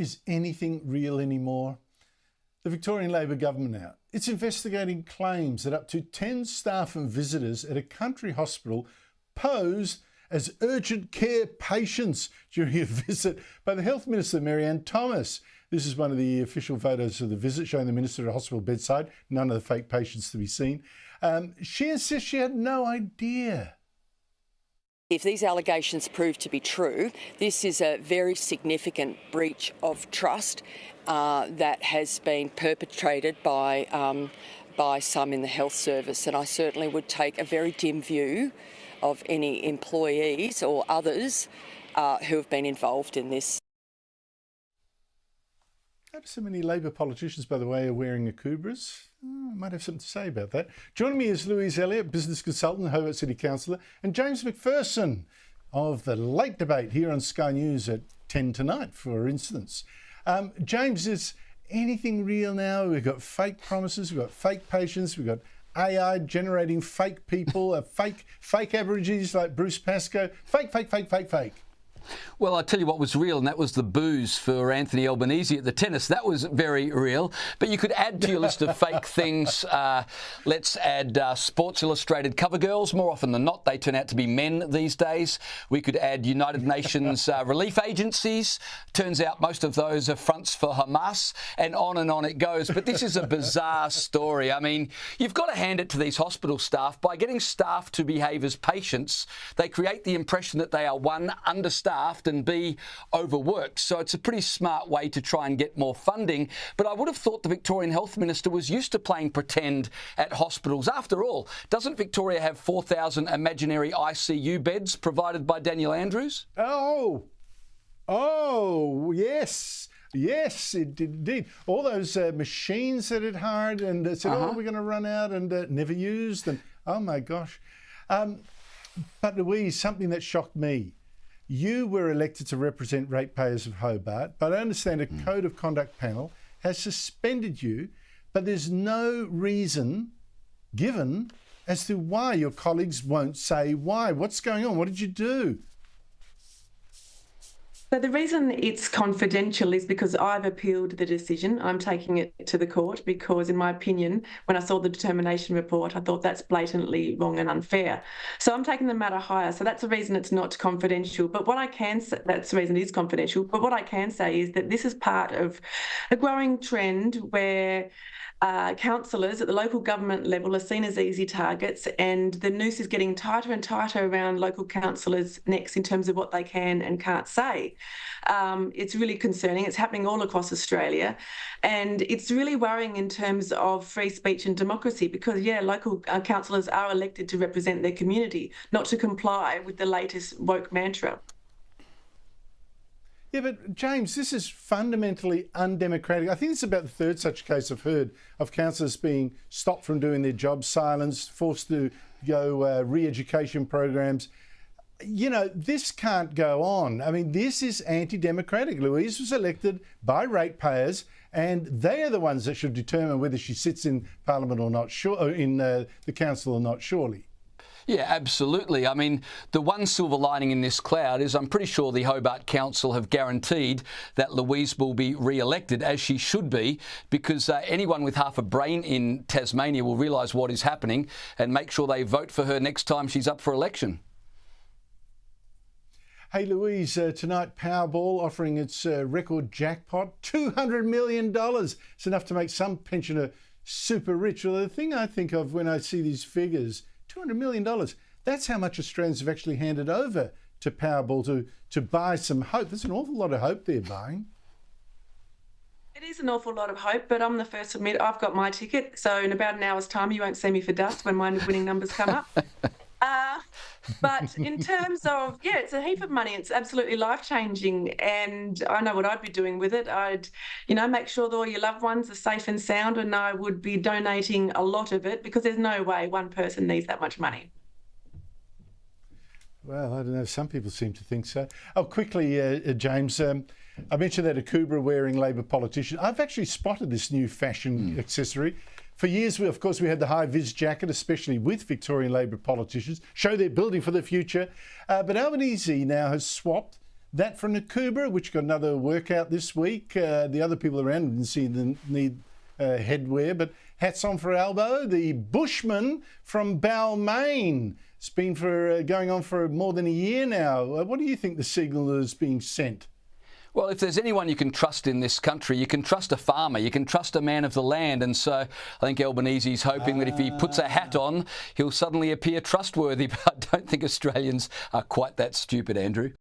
Is anything real anymore? The Victorian Labor government now, it's investigating claims that up to 10 staff and visitors at a country hospital posed as urgent care patients during a visit by the Health Minister, Mary-Ann Thomas. This is one of the official photos of the visit, showing the Minister at a hospital bedside, none of the fake patients to be seen. She insists she had no idea. If these allegations prove to be true, this is a very significant breach of trust that has been perpetrated by some in the health service, and I certainly would take a very dim view of any employees or others who have been involved in this. So many Labor politicians, by the way, are wearing akubras. I might have something to say about that. Joining me is Louise Elliott, business consultant, Hobart City Councillor, and James Macpherson of the Late Debate here on Sky News at 10 tonight, for instance. James, is anything real now? We've got fake promises, we've got fake patients, we've got AI generating fake people, fake Aborigines like Bruce Pascoe. Fake. Well, I'll tell you what was real, and that was the booze for Anthony Albanese at the tennis. That was very real. But you could add to your list of fake things. Let's add Sports Illustrated cover girls. More often than not, they turn out to be men these days. We could add United Nations relief agencies. Turns out most of those are fronts for Hamas, and on it goes. But this is a bizarre story. I mean, you've got to hand it to these hospital staff. By getting staff to behave as patients, they create the impression that they are, one, understaffed, and B, overworked. So it's a pretty smart way to try and get more funding. But I would have thought the Victorian Health Minister was used to playing pretend at hospitals. After all, doesn't Victoria have 4,000 imaginary ICU beds provided by Daniel Andrews? Oh, yes, it did indeed. All those machines that it hired and said, we're going to run out, and never used. And oh my gosh. But Louise, something that shocked me. You were elected to represent ratepayers of Hobart, but I understand a Code of Conduct panel has suspended you, but there's no reason given as to why. Your colleagues won't say why. What's going on? What did you do? So the reason it's confidential is because I've appealed the decision. I'm taking it to the court because, in my opinion, when I saw the determination report, I thought that's blatantly wrong and unfair. So I'm taking the matter higher. So that's the reason it's not confidential. But what I can say, that's the reason it is confidential. But what I can say is that this is part of a growing trend where councillors at the local government level are seen as easy targets, and the noose is getting tighter and tighter around local councillors' necks in terms of what they can and can't say. It's really concerning. It's happening all across Australia, and it's really worrying in terms of free speech and democracy because, local councillors are elected to represent their community, not to comply with the latest woke mantra. Yeah, but James, this is fundamentally undemocratic. I think it's about the third such case I've heard of councillors being stopped from doing their job, silenced, forced to go re-education programs. You know, this can't go on. I mean, this is anti-democratic. Louise was elected by ratepayers, and they are the ones that should determine whether she sits in Parliament or not, in the council or not, surely. Yeah, absolutely. I mean, the one silver lining in this cloud is I'm pretty sure the Hobart Council have guaranteed that Louise will be re-elected, as she should be, because anyone with half a brain in Tasmania will realise what is happening and make sure they vote for her next time she's up for election. Hey, Louise, tonight Powerball offering its record jackpot, $200 million. It's enough to make some pensioner super rich. Well, the thing I think of when I see these figures, $200 million, that's how much Australians have actually handed over to Powerball to buy some hope. There's an awful lot of hope they're buying. It is an awful lot of hope, but I'm the first to admit I've got my ticket. So in about an hour's time, you won't see me for dust when my winning numbers come up. But in terms of, it's a heap of money. It's absolutely life-changing, and I know what I'd be doing with it. I'd, make sure that all your loved ones are safe and sound, and I would be donating a lot of it because there's no way one person needs that much money. Well, I don't know. Some people seem to think so. Oh, quickly, James, I mentioned that Akubra-wearing Labor politician. I've actually spotted this new fashion accessory. For years, we had the high-vis jacket, especially with Victorian Labor politicians, show they're building for the future. But Albanese now has swapped That from Nakubra, which got another workout this week. The other people around didn't see the need headwear, but hats on for Albo. The Bushman from Balmain. It's been going on for more than a year now. What do you think the signal is being sent? Well, if there's anyone you can trust in this country, you can trust a farmer, you can trust a man of the land. And so I think Albanese's hoping that if he puts a hat on, he'll suddenly appear trustworthy. But I don't think Australians are quite that stupid, Andrew.